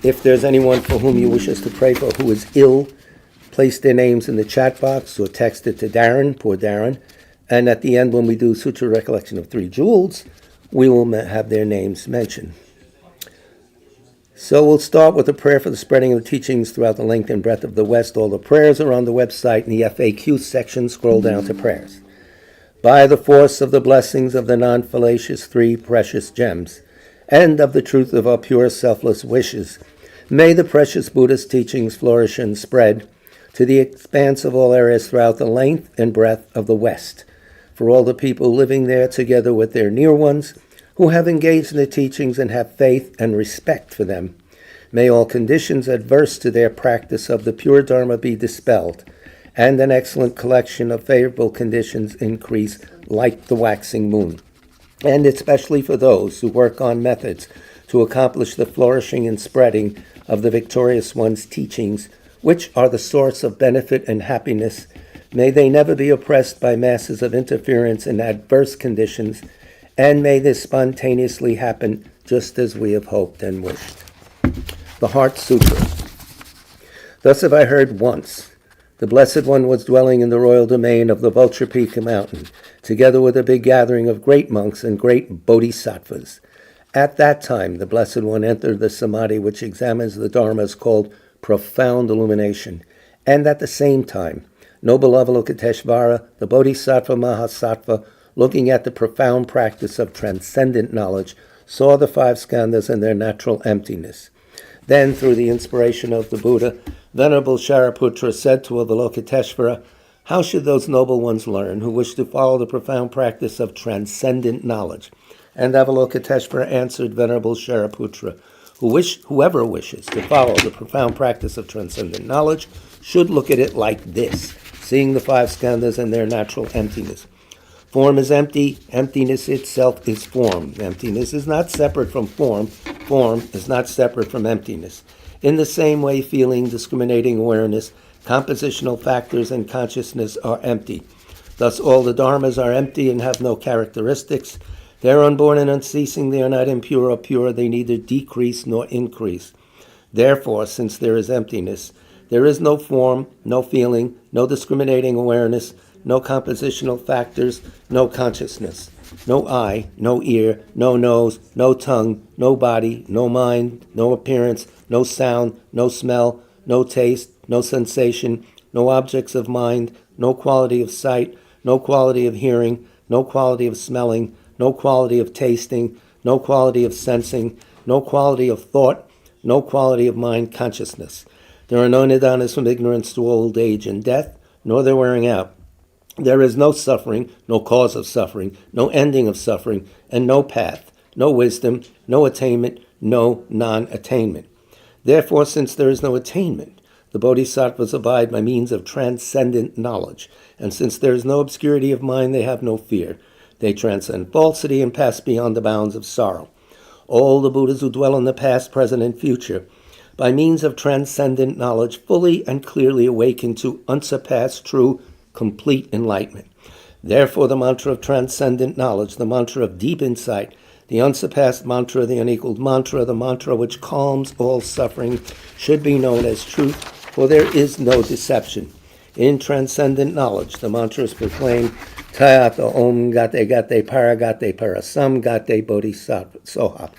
If there's anyone for whom you wish us to pray for who is ill, place their names in the chat box or text it to Darren, poor Darren. And at the end, when we do Sutra Recollection of Three Jewels, we will have their names mentioned. So we'll start with a prayer for the spreading of the teachings throughout the length and breadth of the West. All the prayers are on the website in the FAQ section. Scroll down to prayers. By the force of the blessings of the non-fallacious three precious gems, and of the truth of our pure selfless wishes, may the precious Buddhist teachings flourish and spread to the expanse of all areas throughout the length and breadth of the West, for all the people living there together with their near ones, who have engaged in the teachings and have faith and respect for them. May all conditions adverse to their practice of the pure Dharma be dispelled, and an excellent collection of favorable conditions increase like the waxing moon. And especially for those who work on methods to accomplish the flourishing and spreading of the victorious one's teachings, which are the source of benefit and happiness, may they never be oppressed by masses of interference and adverse conditions, and may this spontaneously happen just as we have hoped and wished. The Heart Sutra. Thus have I heard once. The Blessed One was dwelling in the royal domain of the Vulture Peak Mountain, together with a big gathering of great monks and great bodhisattvas. At that time, the Blessed One entered the samadhi which examines the dharmas called profound illumination, and at the same time, noble Avalokiteshvara, the Bodhisattva Mahasattva, looking at the profound practice of transcendent knowledge, saw the five skandhas in their natural emptiness. Then, through the inspiration of the Buddha, Venerable Shariputra said to Avalokiteshvara, "How should those noble ones learn who wish to follow the profound practice of transcendent knowledge?" And Avalokiteshvara answered Venerable Shariputra, "Whoever wishes to follow the profound practice of transcendent knowledge should look at it like this, seeing the five skandhas in their natural emptiness. Form is empty, emptiness itself is form. Emptiness is not separate from form, form is not separate from emptiness. In the same way, feeling, discriminating awareness, compositional factors, and consciousness are empty. Thus all the dharmas are empty and have no characteristics. They are unborn and unceasing, they are not impure or pure, they neither decrease nor increase. Therefore, since there is emptiness, there is no form, no feeling, no discriminating awareness, no compositional factors, no consciousness, no eye, no ear, no nose, no tongue, no body, no mind, no appearance, no sound, no smell, no taste, no sensation, no objects of mind, no quality of sight, no quality of hearing, no quality of smelling, no quality of tasting, no quality of sensing, no quality of thought, no quality of mind consciousness. There are no nidanas from ignorance to old age and death, nor their wearing out. There is no suffering, no cause of suffering, no ending of suffering, and no path, no wisdom, no attainment, no non-attainment. Therefore, since there is no attainment, the bodhisattvas abide by means of transcendent knowledge, and since there is no obscurity of mind, they have no fear. They transcend falsity and pass beyond the bounds of sorrow. All the Buddhas who dwell in the past, present, and future, by means of transcendent knowledge, fully and clearly awaken to unsurpassed, true, complete enlightenment. Therefore, the mantra of transcendent knowledge, the mantra of deep insight, the unsurpassed mantra, the unequaled mantra, the mantra which calms all suffering, should be known as truth, for there is no deception. In transcendent knowledge, the mantra is proclaimed, Tayata Om Gate Gate Paragate Parasam Gate Bodhisattva Soha.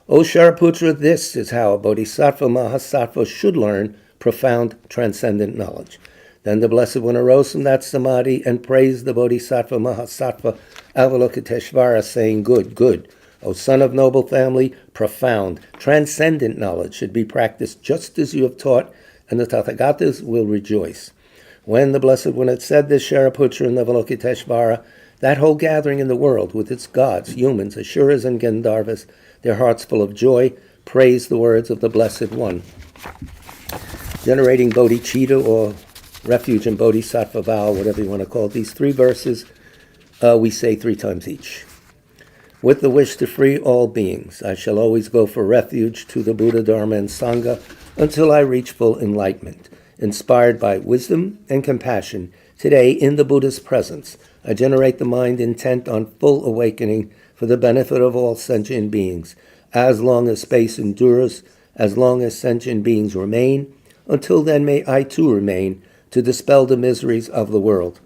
O Shariputra, this is how a Bodhisattva Mahasattva should learn profound transcendent knowledge. Then the Blessed One arose from that samadhi and praised the Bodhisattva Mahasattva Avalokiteshvara, saying, Good, good. O son of noble family, profound, transcendent knowledge should be practiced just as you have taught, and the Tathagatas will rejoice. When the Blessed One had said this, Shariputra and Avalokiteshvara, that whole gathering in the world, with its gods, humans, Asuras, and Gandharvas, their hearts full of joy, praised the words of the Blessed One. Generating bodhicitta, or refuge and bodhisattva vow, whatever you want to call it, these three verses we say 3 times each. With the wish to free all beings, I shall always go for refuge to the Buddha, Dharma, and Sangha until I reach full enlightenment. Inspired by wisdom and compassion, today in the Buddha's presence, I generate the mind intent on full awakening for the benefit of all sentient beings. As long as space endures, as long as sentient beings remain. Until then may I too remain, to dispel the miseries of the world.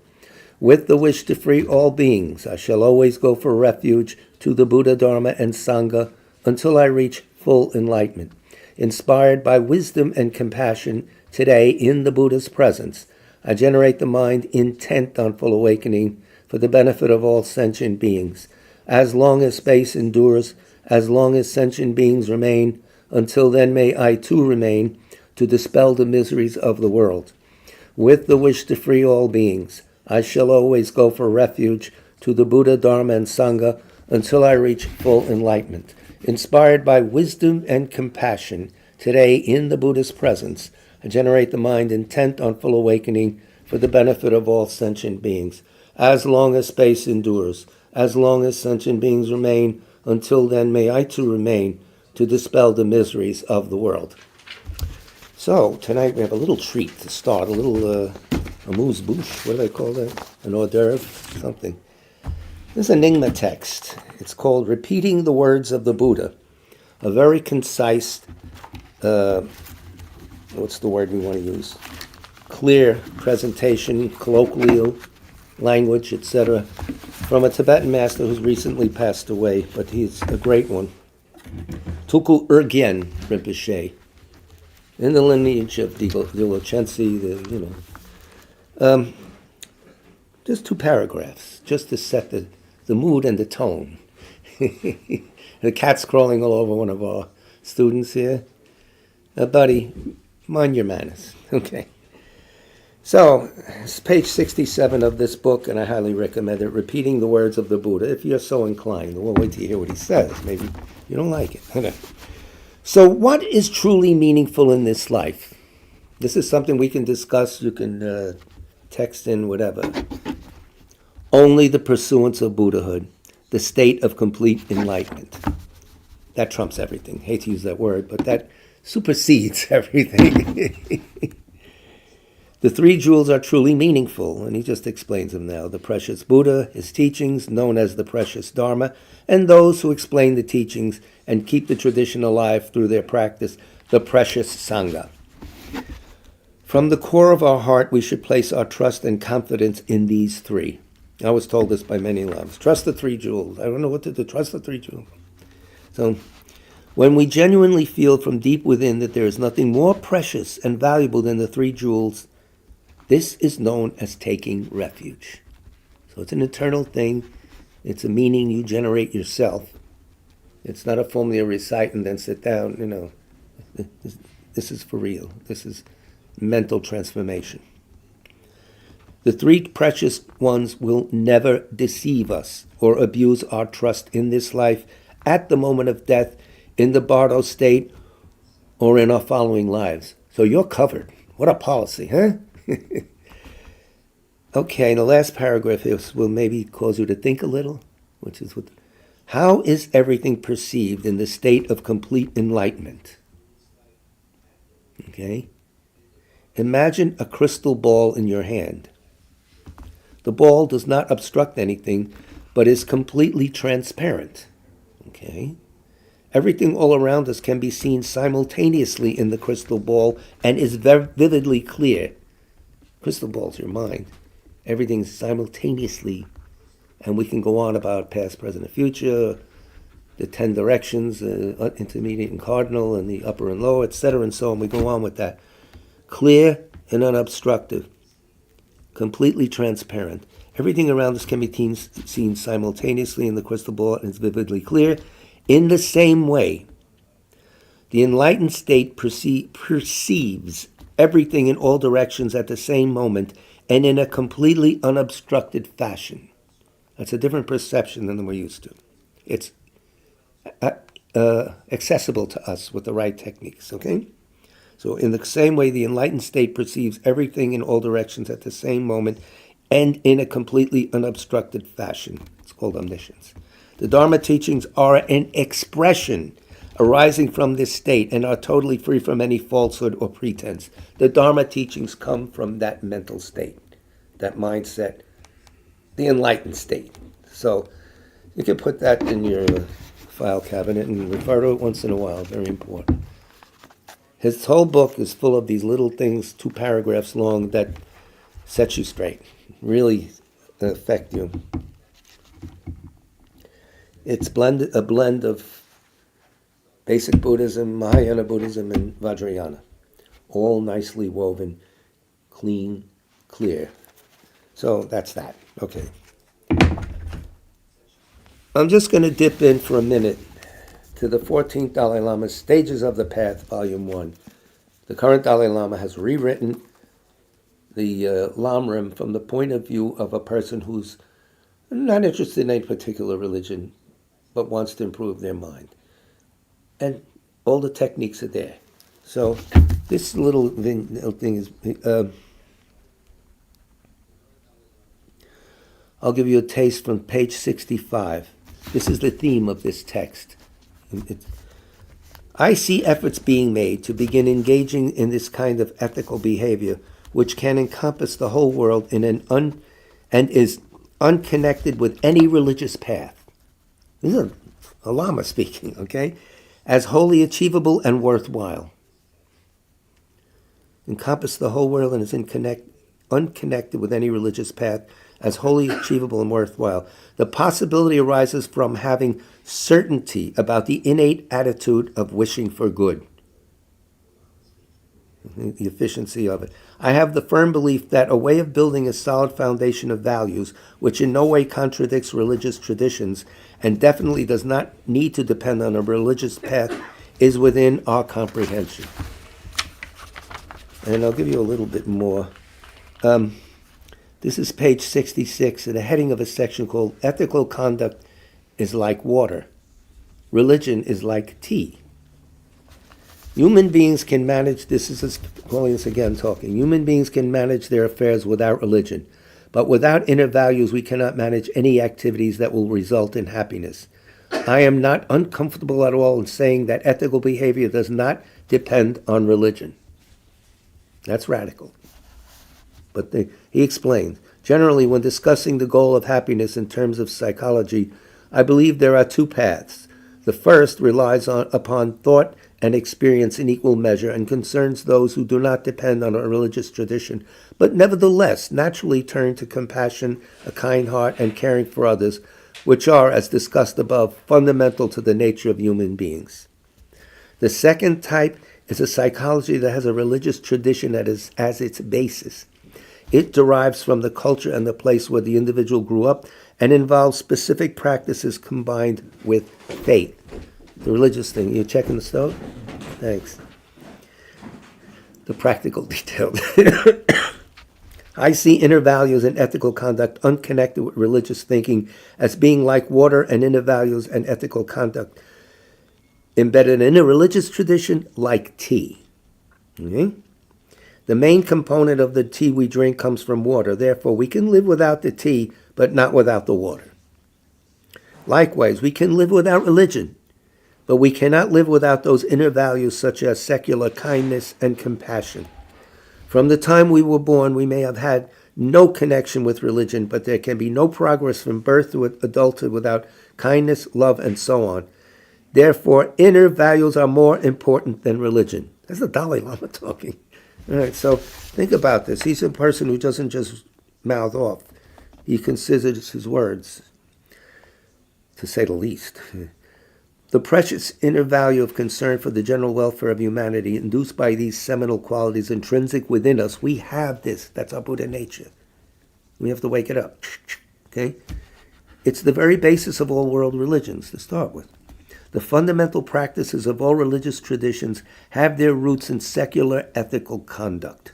With the wish to free all beings, I shall always go for refuge to the Buddha, Dharma, and Sangha until I reach full enlightenment. Inspired by wisdom and compassion, today in the Buddha's presence, I generate the mind intent on full awakening for the benefit of all sentient beings. As long as space endures, as long as sentient beings remain, until then may I too remain, to dispel the miseries of the world. With the wish to free all beings, I shall always go for refuge to the Buddha, Dharma, and Sangha until I reach full enlightenment. Inspired by wisdom and compassion, today in the Buddha's presence, I generate the mind intent on full awakening for the benefit of all sentient beings. As long as space endures, as long as sentient beings remain, until then may I too remain, to dispel the miseries of the world. So, tonight we have a little treat to start, a little amuse-bouche, what do they call that? An hors d'oeuvre, something. This is an enigma text. It's called Repeating the Words of the Buddha. A very concise, what's the word we want to use? Clear presentation, colloquial language, etc., from a Tibetan master who's recently passed away, but he's a great one. Tulku Urgyen Rinpoche, in the lineage of Dilochensi, just 2 paragraphs, just to set the mood and the tone. The cat's crawling all over one of our students here. Buddy, mind your manners. Okay. So, it's page 67 of this book, and I highly recommend it, Repeating the Words of the Buddha, if you're so inclined. We'll wait till you hear what he says. Maybe you don't like it. So, what is truly meaningful in this life? This is something we can discuss. You can text in, whatever. Only the pursuance of Buddhahood, the state of complete enlightenment. That trumps everything. Hate to use that word, but that supersedes everything. The 3 jewels are truly meaningful, and he just explains them now. The precious Buddha, his teachings, known as the precious Dharma, and those who explain the teachings and keep the tradition alive through their practice, the precious Sangha. From the core of our heart, we should place our trust and confidence in these 3. I was told this by many lamas. Trust the 3 jewels. I don't know what to do. Trust the 3 jewels. So, when we genuinely feel from deep within that there is nothing more precious and valuable than the 3 jewels, this is known as taking refuge. So it's an internal thing. It's a meaning you generate yourself. It's not a formula you recite and then sit down. This is for real. This is mental transformation. The 3 precious ones will never deceive us or abuse our trust in this life, at the moment of death, in the Bardo state, or in our following lives. So you're covered. What a policy, huh? Okay, the last paragraph will maybe cause you to think a little, which is how is everything perceived in the state of complete enlightenment? Okay? Imagine a crystal ball in your hand. The ball does not obstruct anything, but is completely transparent. Okay? Everything all around us can be seen simultaneously in the crystal ball and is vividly clear. Crystal ball's your mind. Everything's simultaneously, and we can go on about past, present, and future, the 10 directions, intermediate and cardinal, and the upper and lower, etc., and so on. We go on with that. Clear and unobstructive, completely transparent. Everything around us can be seen simultaneously in the crystal ball, and it's vividly clear. In the same way, the enlightened state perceives everything in all directions at the same moment and in a completely unobstructed fashion. That's a different perception than we're used to. It's accessible to us with the right techniques, okay? So in the same way, the enlightened state perceives everything in all directions at the same moment and in a completely unobstructed fashion. It's called omniscience. The Dharma teachings are an expression arising from this state and are totally free from any falsehood or pretense. The Dharma teachings come from that mental state, that mindset, the enlightened state. So you can put that in your file cabinet and refer to it once in a while. Very important. His whole book is full of these little things, 2 paragraphs long, that set you straight, really affect you. It's a blend of basic Buddhism, Mahayana Buddhism, and Vajrayana, all nicely woven, clean, clear. So that's that. Okay. I'm just going to dip in for a minute to the 14th Dalai Lama's Stages of the Path, Volume 1. The current Dalai Lama has rewritten the Lamrim from the point of view of a person who's not interested in any particular religion, but wants to improve their mind. And all the techniques are there. So this little thing is, I'll give you a taste from page 65. This is the theme of this text. I see efforts being made to begin engaging in this kind of ethical behavior, which can encompass the whole world in and is unconnected with any religious path. This is a Lama speaking, okay? As wholly achievable and worthwhile. Encompass the whole world and is unconnected with any religious path, as wholly achievable and worthwhile. The possibility arises from having certainty about the innate attitude of wishing for good. The efficiency of it. I have the firm belief that a way of building a solid foundation of values, which in no way contradicts religious traditions, and definitely does not need to depend on a religious path, is within our comprehension. And I'll give you a little bit more. This is page 66, and the heading of a section called Ethical Conduct is Like Water. Religion is like tea. Human beings can manage, this is His Holiness again talking, human beings can manage their affairs without religion, but without inner values we cannot manage any activities that will result in happiness. I am not uncomfortable at all in saying that ethical behavior does not depend on religion. That's radical. But he explains, generally when discussing the goal of happiness in terms of psychology, I believe there are 2 paths. The first relies upon thought and experience in equal measure and concerns those who do not depend on a religious tradition, but nevertheless naturally turn to compassion, a kind heart, and caring for others, which are, as discussed above, fundamental to the nature of human beings. The second type is a psychology that has a religious tradition as its basis. It derives from the culture and the place where the individual grew up and involves specific practices combined with faith. The religious thing. You checking the stove? Thanks. The practical detail. I see inner values and ethical conduct unconnected with religious thinking as being like water, and inner values and ethical conduct embedded in a religious tradition like tea. Okay? The main component of the tea we drink comes from water. Therefore, we can live without the tea, but not without the water. Likewise, we can live without religion, but we cannot live without those inner values such as secular kindness and compassion. From the time we were born, we may have had no connection with religion, but there can be no progress from birth to adulthood without kindness, love, and so on. Therefore, inner values are more important than religion. That's the Dalai Lama talking. All right, so think about this. He's a person who doesn't just mouth off. He considers his words, to say the least. The precious inner value of concern for the general welfare of humanity, induced by these seminal qualities intrinsic within us, we have this. That's our Buddha nature. We have to wake it up. Okay? It's the very basis of all world religions to start with. The fundamental practices of all religious traditions have their roots in secular ethical conduct.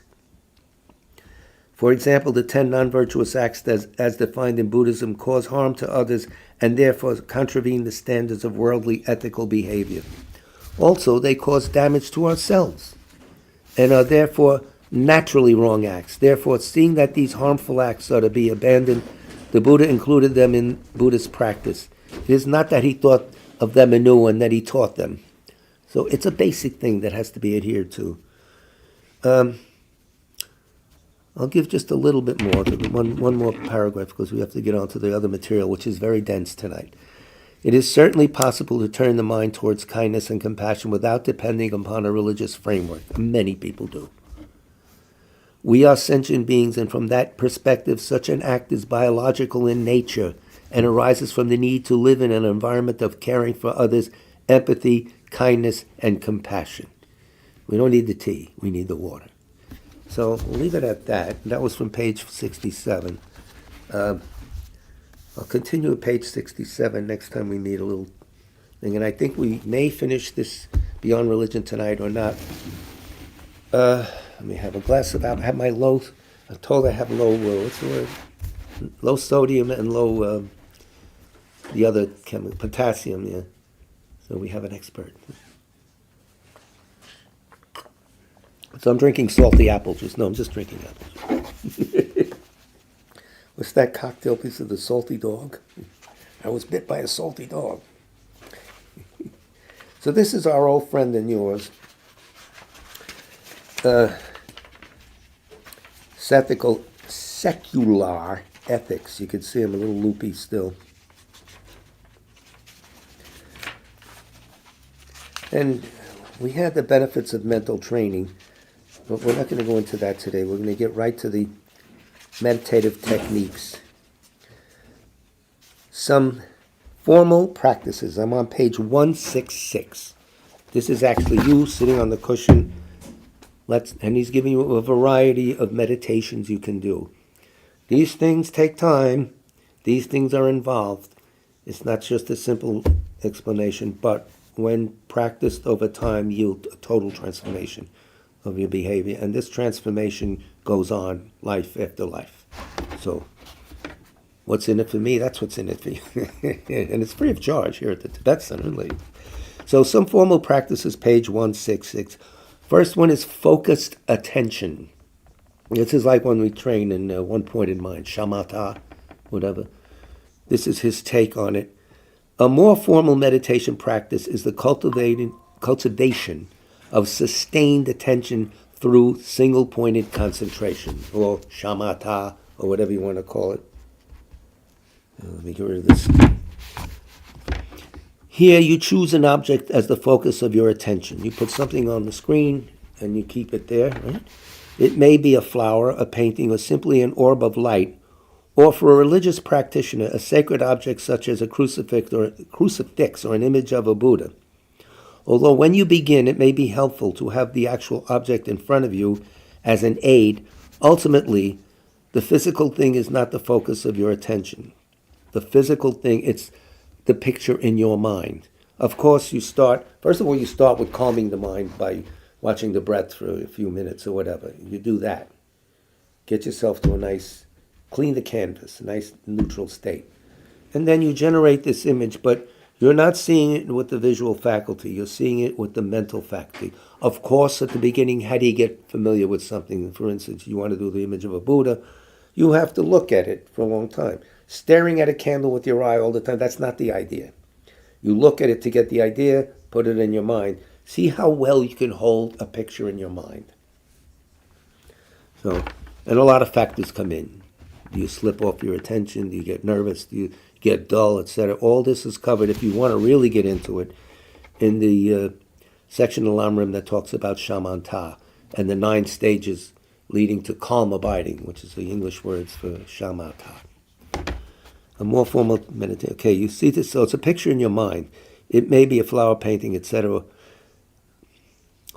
For example, the 10 non-virtuous acts as defined in Buddhism cause harm to others and therefore contravene the standards of worldly ethical behavior. Also, they cause damage to ourselves and are therefore naturally wrong acts. Therefore, seeing that these harmful acts are to be abandoned, the Buddha included them in Buddhist practice. It is not that he thought of them anew and that he taught them. So it's a basic thing that has to be adhered to. I'll give just a little bit more, one more paragraph, because we have to get on to the other material, which is very dense tonight. It is certainly possible to turn the mind towards kindness and compassion without depending upon a religious framework. Many people do. We are sentient beings, and from that perspective, such an act is biological in nature and arises from the need to live in an environment of caring for others, empathy, kindness, and compassion. We don't need the tea, we need the water. So we'll leave it at that. That was from page 67. I'll continue at page 67 next time we meet a little thing. And I think we may finish this Beyond Religion tonight or not. Let me have a glass of apple. I have my low, I'm told I have low, what's the word? Low sodium and low, the other chemical, potassium, yeah. So we have an expert. So I'm drinking salty apple juice. No, I'm just drinking apple juice. What's that cocktail piece of the salty dog? I was bit by a salty dog. So this is our old friend and yours. Secular ethics. You can see I'm a little loopy still. And we had the benefits of mental training, but we're not going to go into that today. We're going to get right to the meditative techniques. Some formal practices. I'm on page 166. This is actually you sitting on the cushion. And he's giving you a variety of meditations you can do. These things take time. These things are involved. It's not just a simple explanation, but when practiced over time, yield a total transformation of your behavior. And this transformation goes on life after life. So what's in it for me, that's what's in it for you. And it's free of charge here at the Tibet Center. So some formal practices, page 166. First one is focused attention. This is like when we train in one point in mind, shamatha, whatever. This is his take on it. A more formal meditation practice is the cultivation of sustained attention through single-pointed concentration, or shamatha, or whatever you want to call it. Let me get rid of this. Here you choose an object as the focus of your attention. You put something on the screen and you keep it there, right? It may be a flower, a painting, or simply an orb of light, or for a religious practitioner, a sacred object such as a crucifix or an image of a Buddha. Although when you begin, it may be helpful to have the actual object in front of you as an aid, ultimately, the physical thing is not the focus of your attention. The physical thing, it's the picture in your mind. Of course, you start with calming the mind by watching the breath for a few minutes or whatever. You do that. Get yourself to clean the canvas, a nice neutral state. And then you generate this image, but you're not seeing it with the visual faculty. You're seeing it with the mental faculty. Of course, at the beginning, how do you get familiar with something? For instance, you want to do the image of a Buddha. You have to look at it for a long time. Staring at a candle with your eye all the time, that's not the idea. You look at it to get the idea, put it in your mind. See how well you can hold a picture in your mind. So, and a lot of factors come in. Do you slip off your attention? Do you get nervous? Do you get dull, etc.? All this is covered, if you want to really get into it, in the section of Lamrim that talks about shamatha and the 9 stages leading to calm abiding, which is the English words for shamatha. A more formal meditation. Okay, you see this, so it's a picture in your mind. It may be a flower painting, etc.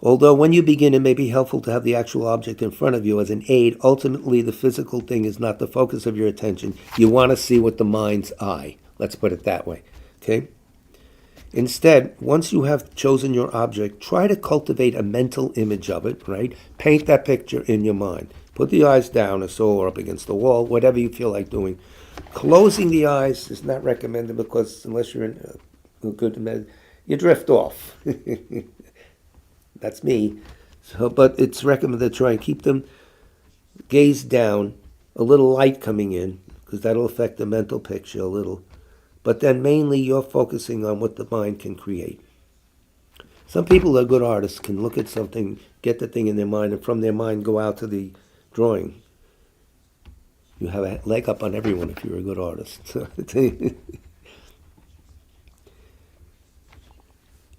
Although when you begin, it may be helpful to have the actual object in front of you as an aid. Ultimately, the physical thing is not the focus of your attention. You want to see with the mind's eye. Let's put it that way. Okay? Instead, once you have chosen your object, try to cultivate a mental image of it, right? Paint that picture in your mind. Put the eyes down or so, or up against the wall, whatever you feel like doing. Closing the eyes is not recommended because unless you're in a good med, you drift off. That's me. So, but it's recommended to try and keep them gaze down, a little light coming in, because that'll affect the mental picture a little. But then mainly you're focusing on what the mind can create. Some people that are good artists can look at something, get the thing in their mind, and from their mind go out to the drawing. You have a leg up on everyone if you're a good artist.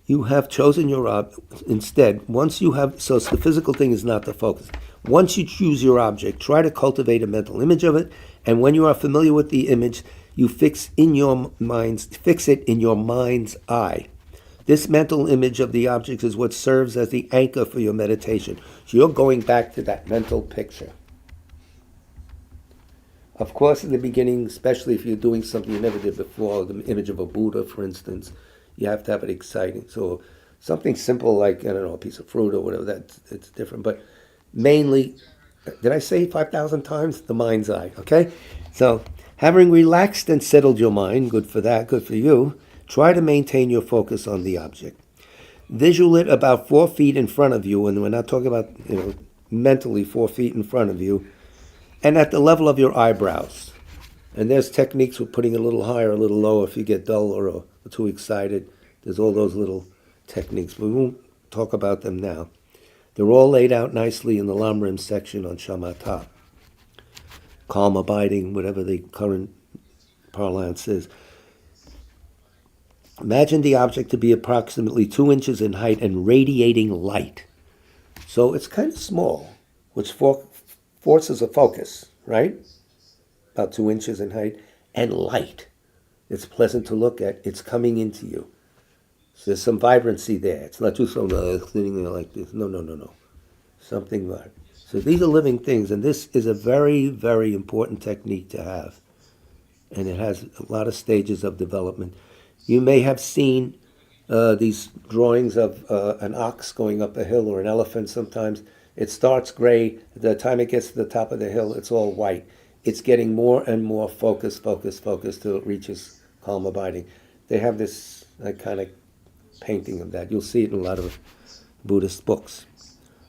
You have chosen your object. Instead, once you have, so the physical thing is not the focus. Once you choose your object, try to cultivate a mental image of it, and when you are familiar with the image, you fix it in your mind's eye. This mental image of the object is what serves as the anchor for your meditation. So you're going back to that mental picture. Of course, in the beginning, especially if you're doing something you never did before, the image of a Buddha, for instance, you have to have it exciting. So something simple like, I don't know, a piece of fruit or whatever, it's different. But mainly, did I say 5,000 times? The mind's eye, okay? So having relaxed and settled your mind, good for that, good for you, try to maintain your focus on the object. Visual it about 4 feet in front of you, and we're not talking about, mentally 4 feet in front of you, and at the level of your eyebrows. And there's techniques for putting it a little higher, a little lower if you get dull or too excited. There's all those little techniques, but we won't talk about them now. They're all laid out nicely in the Lamrim section on Shamatha. Calm abiding, whatever the current parlance is. Imagine the object to be approximately 2 inches in height and radiating light. So it's kind of small, which forces a focus, right? About 2 inches in height, and light. It's pleasant to look at. It's coming into you. So there's some vibrancy there. It's not just sitting there like this. No. Something vibrant. So these are living things, and this is a very, very important technique to have. And it has a lot of stages of development. You may have seen these drawings of an ox going up a hill or an elephant sometimes. It starts gray. By the time it gets to the top of the hill, it's all white. It's getting more and more focused till it reaches calm abiding. They have this kind of painting of that. You'll see it in a lot of Buddhist books.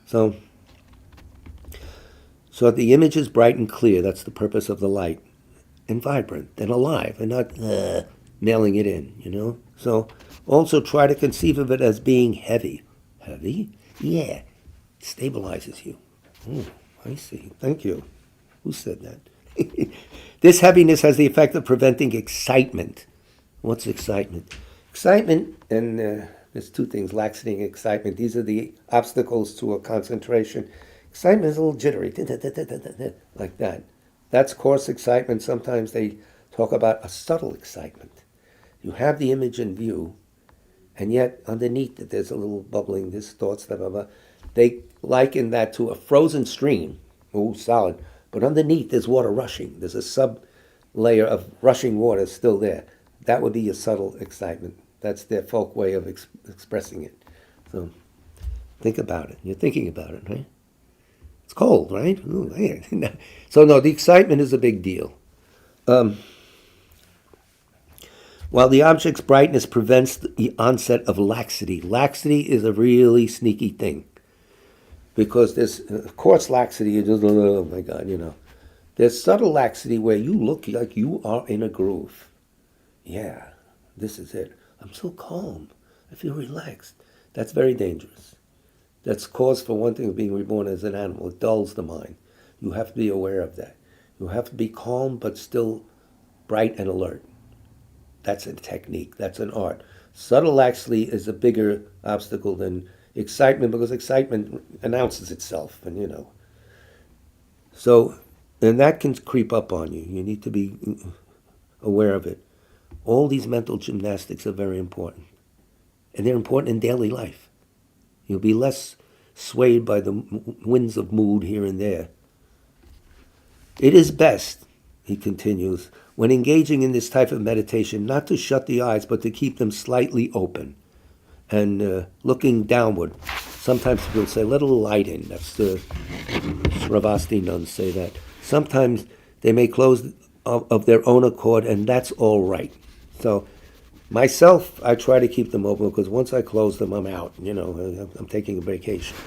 So the image is bright and clear. That's the purpose of the light. And vibrant and alive and not nailing it in, So also try to conceive of it as being heavy. Heavy? Yeah. It stabilizes you. I see. Thank you. Who said that? This heaviness has the effect of preventing excitement. What's excitement? Excitement, and there's 2 things, laxity and excitement. These are the obstacles to a concentration. Excitement is a little jittery, like that. That's coarse excitement. Sometimes they talk about a subtle excitement. You have the image in view, and yet underneath it there's a little bubbling, this thoughts, blah, blah, blah. They liken that to a frozen stream. Solid. But underneath there's water rushing. There's a sub-layer of rushing water still there. That would be a subtle excitement. That's their folk way of expressing it. So think about it. You're thinking about it, right? It's cold, right? So no, the excitement is a big deal. While the object's brightness prevents the onset of laxity. Laxity is a really sneaky thing. Because there's, of course, laxity, you just, oh my God, There's subtle laxity where you look like you are in a groove. Yeah, this is it. I'm so calm. I feel relaxed. That's very dangerous. That's cause for one thing of being reborn as an animal. It dulls the mind. You have to be aware of that. You have to be calm but still bright and alert. That's a technique. That's an art. Subtle laxity is a bigger obstacle than excitement, because excitement announces itself, and So, and that can creep up on you. You need to be aware of it. All these mental gymnastics are very important. And they're important in daily life. You'll be less swayed by the winds of mood here and there. It is best, he continues, when engaging in this type of meditation, not to shut the eyes, but to keep them slightly open and looking downward. Sometimes people say, let a little light in. That's the Sravasti nuns say that. Sometimes they may close of their own accord, and that's all right. So myself, I try to keep them open, because once I close them, I'm out. I'm taking a vacation.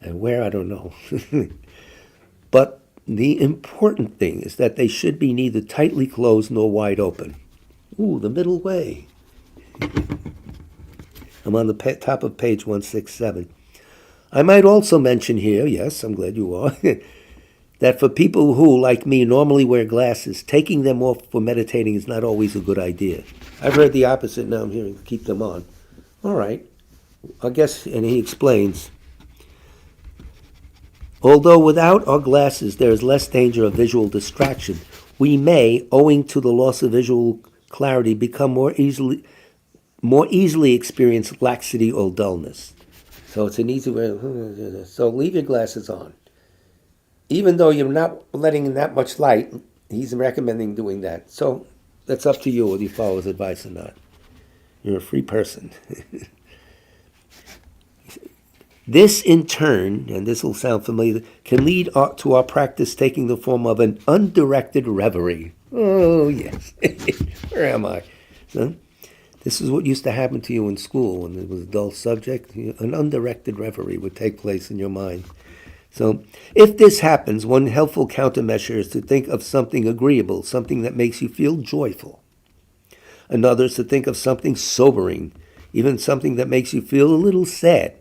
And where, I don't know. But the important thing is that they should be neither tightly closed nor wide open. The middle way. I'm on the top of page 167. I might also mention here, yes, I'm glad you are, that for people who, like me, normally wear glasses, taking them off for meditating is not always a good idea. I've heard the opposite, now I'm hearing keep them on. All right. I guess, and he explains, although without our glasses there is less danger of visual distraction, we may, owing to the loss of visual clarity, become more easily experience laxity or dullness. So it's an easy way. So leave your glasses on. Even though you're not letting in that much light, he's recommending doing that. So that's up to you whether you follow his advice or not. You're a free person. This, in turn, and this will sound familiar, can lead to our practice taking the form of an undirected reverie. Oh, yes. Where am I? So, this is what used to happen to you in school when it was a dull subject. An undirected reverie would take place in your mind. So, if this happens, one helpful countermeasure is to think of something agreeable, something that makes you feel joyful. Another is to think of something sobering, even something that makes you feel a little sad.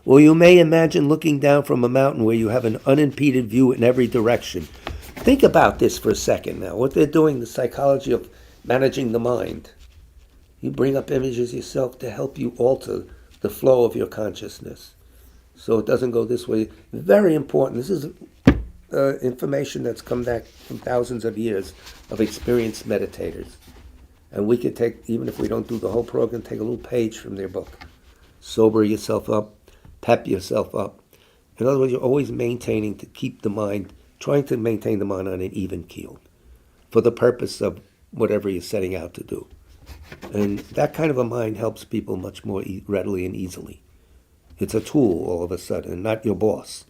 Or you may imagine looking down from a mountain where you have an unimpeded view in every direction. Think about this for a second now. What they're doing, the psychology of managing the mind. You bring up images yourself to help you alter the flow of your consciousness so it doesn't go this way. Very important. This is information that's come back from thousands of years of experienced meditators. And we could take, even if we don't do the whole program, take a little page from their book. Sober yourself up. Pep yourself up. In other words, you're always maintaining to keep the mind, trying to maintain the mind on an even keel for the purpose of whatever you're setting out to do. And that kind of a mind helps people much more readily and easily. It's a tool all of a sudden, not your boss.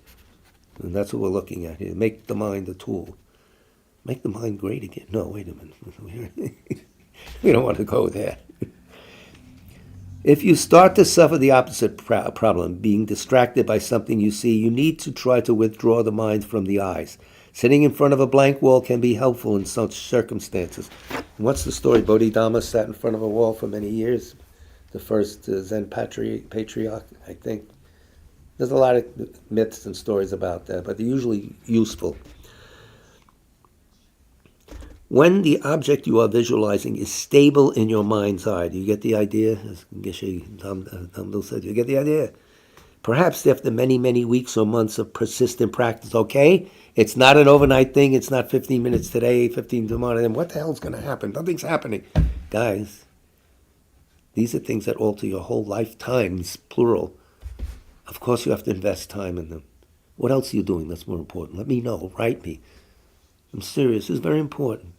And that's what we're looking at here. Make the mind a tool. Make the mind great again. No, wait a minute. We don't want to go there. If you start to suffer the opposite problem, being distracted by something you see, you need to try to withdraw the mind from the eyes. Sitting in front of a blank wall can be helpful in such circumstances. And what's the story? Bodhidharma sat in front of a wall for many years. The first Zen patriarch, I think. There's a lot of myths and stories about that, but they're usually useful. When the object you are visualizing is stable in your mind's eye, do you get the idea? As Geshe Damdal said, you get the idea? Perhaps after many, many weeks or months of persistent practice, okay? It's not an overnight thing. It's not 15 minutes today, 15 tomorrow. And what the hell's going to happen? Nothing's happening. Guys, these are things that alter your whole lifetimes, plural. Of course you have to invest time in them. What else are you doing that's more important? Let me know. Write me. I'm serious. This is very important.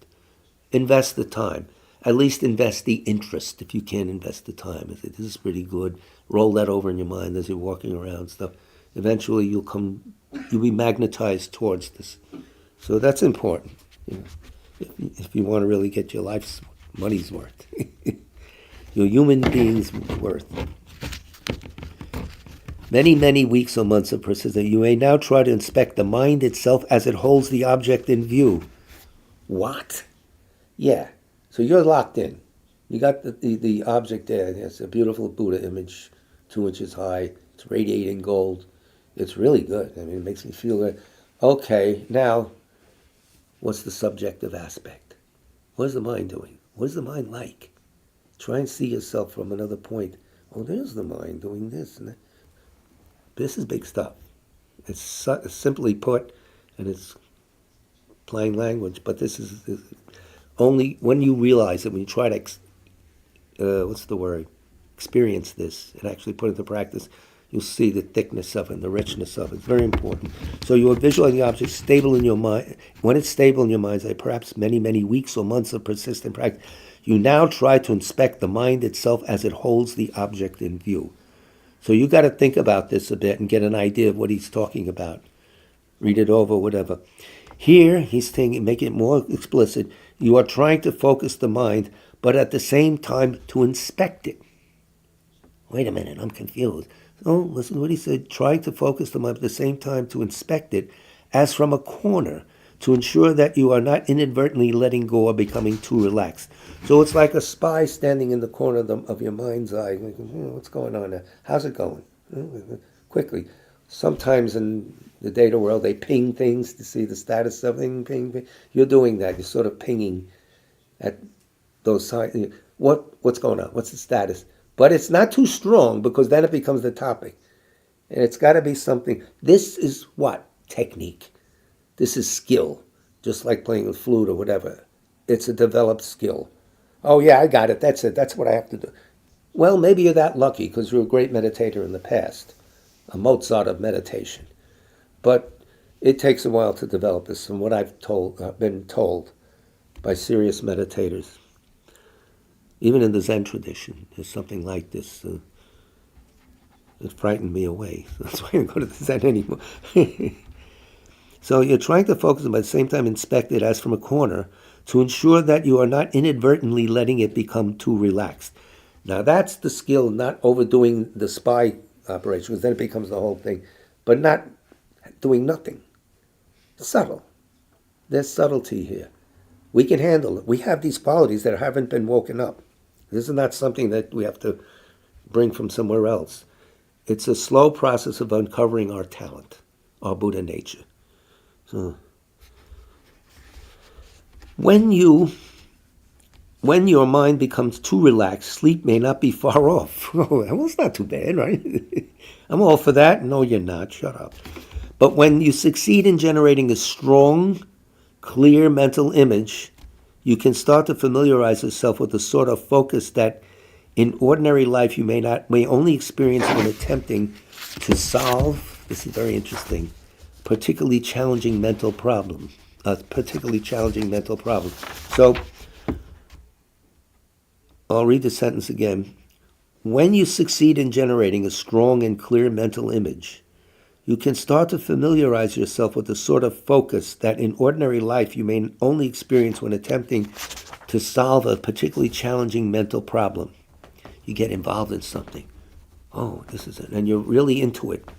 Invest the time. At least invest the interest if you can't invest the time. If this is pretty good, roll that over in your mind as you're walking around stuff. Eventually you'll be magnetized towards this. So that's important. If you want to really get your life's money's worth. Your human being's worth. Many, many weeks or months of persistence, you may now try to inspect the mind itself as it holds the object in view. What? Yeah. So you're locked in. You got the object there. It's a beautiful Buddha image, 2 inches high. It's radiating gold. It's really good. I mean, it makes me feel good. Okay, now, what's the subjective aspect? What is the mind doing? What is the mind like? Try and see yourself from another point. Oh, there's the mind doing this and that. This is big stuff. It's simply put, and it's plain language, but this is only when you realize it, when you try to, experience this and actually put it into practice, you'll see the thickness of it and the richness of it. It's very important. So you are visualizing the object stable in your mind. When it's stable in your mind, say perhaps many, many weeks or months of persistent practice, you now try to inspect the mind itself as it holds the object in view. So you got to think about this a bit and get an idea of what he's talking about. Read it over, whatever. Here, he's saying, make it more explicit. You are trying to focus the mind, but at the same time to inspect it. Wait a minute, I'm confused. Oh, listen to what he said. Trying to focus the mind at the same time to inspect it as from a corner to ensure that you are not inadvertently letting go or becoming too relaxed. So it's like a spy standing in the corner of your mind's eye. What's going on there? How's it going? Quickly. Sometimes in the data world, they ping things to see the status of things. Ping. You're doing that. You're sort of pinging at those signs. What's going on? What's the status? But it's not too strong because then it becomes the topic. And it's got to be something. This is what? Technique. This is skill. Just like playing the flute or whatever. It's a developed skill. Oh, yeah, I got it. That's it. That's what I have to do. Well, maybe you're that lucky because you're a great meditator in the past. A Mozart of meditation. But it takes a while to develop this, from what I've been told by serious meditators. Even in the Zen tradition, there's something like this. It frightened me away. That's why I don't go to the Zen anymore. So you're trying to focus and at the same time inspect it as from a corner to ensure that you are not inadvertently letting it become too relaxed. Now that's the skill, not overdoing the spy operation, because then it becomes the whole thing, but not doing nothing. Subtle. There's subtlety here. We can handle it. We have these qualities that haven't been woken up. This is not something that we have to bring from somewhere else. It's a slow process of uncovering our talent, our Buddha nature. So, when your mind becomes too relaxed, sleep may not be far off. Oh, well, it's not too bad, right? I'm all for that. No, you're not. Shut up. But when you succeed in generating a strong, clear mental image, you can start to familiarize yourself with the sort of focus that in ordinary life you may only experience when attempting to solve, this is very interesting, particularly challenging mental problem. So, I'll read the sentence again. When you succeed in generating a strong and clear mental image, you can start to familiarize yourself with the sort of focus that in ordinary life you may only experience when attempting to solve a particularly challenging mental problem. You get involved in something. Oh, this is it. And you're really into it.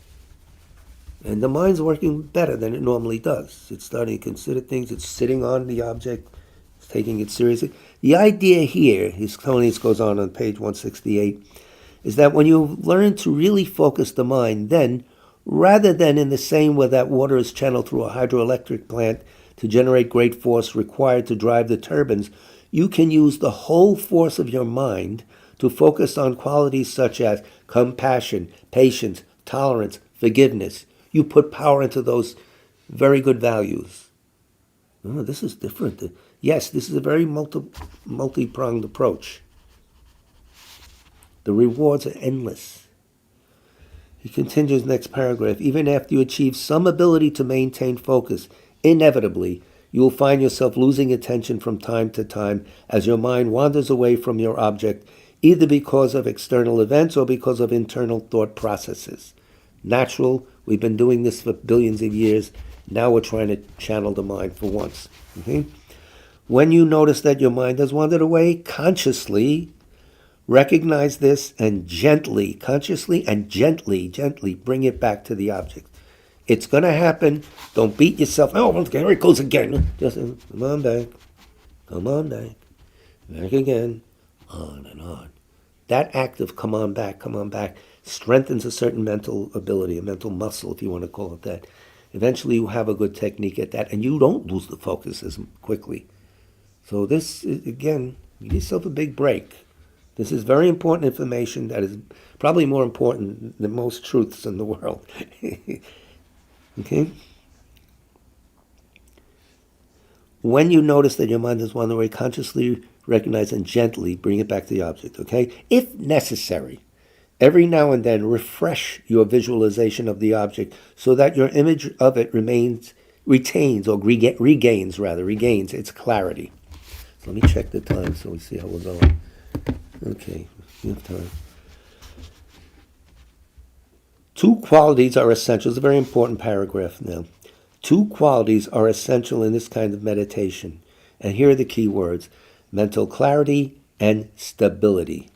And the mind's working better than it normally does. It's starting to consider things. It's sitting on the object. It's taking it seriously. The idea here, his Colonius goes on page 168, is that when you learn to really focus the mind, then, rather than in the same way that water is channeled through a hydroelectric plant to generate great force required to drive the turbines, you can use the whole force of your mind to focus on qualities such as compassion, patience, tolerance, forgiveness. You put power into those very good values. Oh, this is different. Yes, this is a very multi-pronged approach. The rewards are endless. He continues next paragraph. Even after you achieve some ability to maintain focus, inevitably, you will find yourself losing attention from time to time as your mind wanders away from your object, either because of external events or because of internal thought processes. Natural, we've been doing this for billions of years. Now we're trying to channel the mind for once. Okay? When you notice that your mind has wandered away, consciously recognize this and consciously and gently bring it back to the object. It's going to happen. Don't beat yourself. Oh, here it goes again. Just come on back. Back again. On and on. That act of come on back, strengthens a certain mental ability, a mental muscle, if you want to call it that. Eventually you have a good technique at that, and you don't lose the focus as quickly. So this, again, give yourself a big break. This is very important information that is probably more important than most truths in the world. Okay? When you notice that your mind has wandered away, consciously recognize and gently bring it back to the object, okay? If necessary, every now and then refresh your visualization of the object so that your image of it regains its clarity. So let me check the time so we see how we're going. Okay, we have time. Two qualities are essential. It's a very important paragraph now. Two qualities are essential in this kind of meditation. And here are the key words: mental clarity and stability.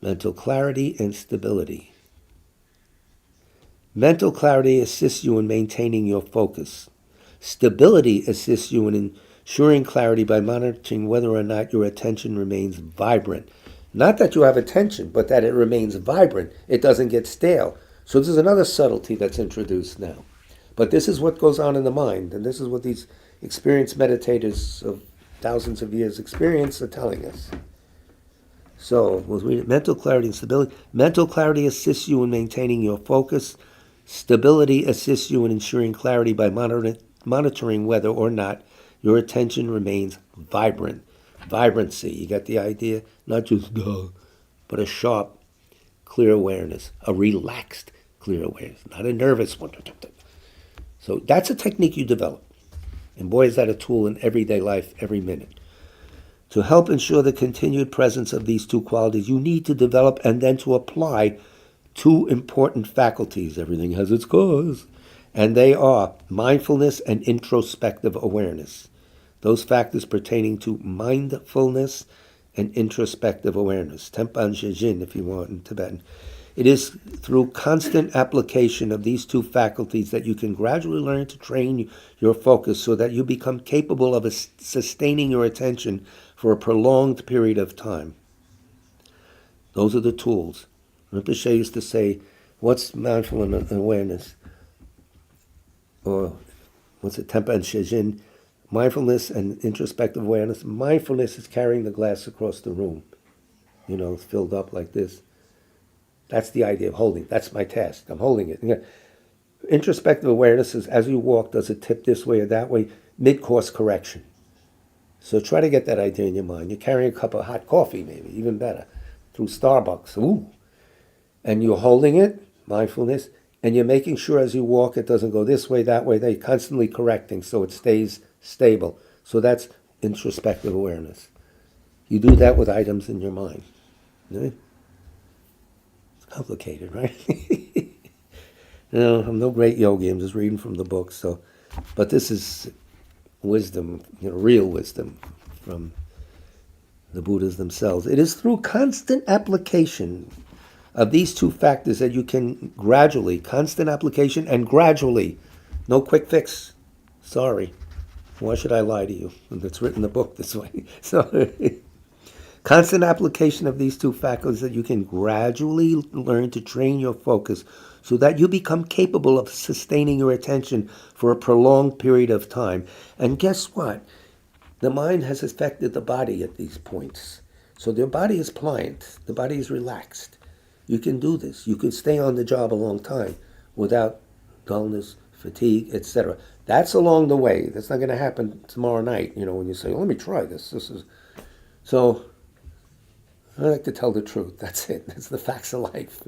Mental clarity and stability. Mental clarity assists you in maintaining your focus. Stability assists you in ensuring clarity by monitoring whether or not your attention remains vibrant. Not that you have attention, but that it remains vibrant. It doesn't get stale. So this is another subtlety that's introduced now. But this is what goes on in the mind, and this is what these experienced meditators of thousands of years' experience are telling us. So, we'll read it. Mental clarity and stability. Mental clarity assists you in maintaining your focus. Stability assists you in ensuring clarity by monitoring whether or not your attention remains vibrant. Vibrancy, you got the idea? Not just dull, but a sharp, clear awareness, a relaxed, clear awareness, not a nervous one. So that's a technique you develop. And boy, is that a tool in everyday life, every minute. To help ensure the continued presence of these two qualities, you need to develop and then to apply two important faculties. Everything has its cause. And they are mindfulness and introspective awareness. Those factors pertaining to mindfulness and introspective awareness. Tempan Shijin, if you want, in Tibetan. It is through constant application of these two faculties that you can gradually learn to train your focus so that you become capable of sustaining your attention for a prolonged period of time. Those are the tools. Rinpoche used to say, what's mindful awareness? Or what's it, Tempan Shijin? Mindfulness and introspective awareness. Mindfulness is carrying the glass across the room. It's filled up like this. That's the idea of holding. That's my task. I'm holding it. Introspective awareness is as you walk, does it tip this way or that way? Mid-course correction. So try to get that idea in your mind. You're carrying a cup of hot coffee, maybe, even better, through Starbucks. Ooh. And you're holding it, mindfulness, and you're making sure as you walk it doesn't go this way, that way. They're constantly correcting so it stays stable. So that's introspective awareness. You do that with items in your mind. Right? Complicated, right? I'm no great yogi. I'm just reading from the book. But this is wisdom, real wisdom from the Buddhas themselves. It is through constant application of these two factors that you can constant application and gradually, no quick fix. Sorry. Why should I lie to you? And it's written in the book this way. So. Constant application of these two faculties that you can gradually learn to train your focus so that you become capable of sustaining your attention for a prolonged period of time. And guess what? The mind has affected the body at these points. So the body is pliant. The body is relaxed. You can do this. You can stay on the job a long time without dullness, fatigue, etc. That's along the way. That's not going to happen tomorrow night, when you say, let me try this. So I like to tell the truth. That's it. That's the facts of life.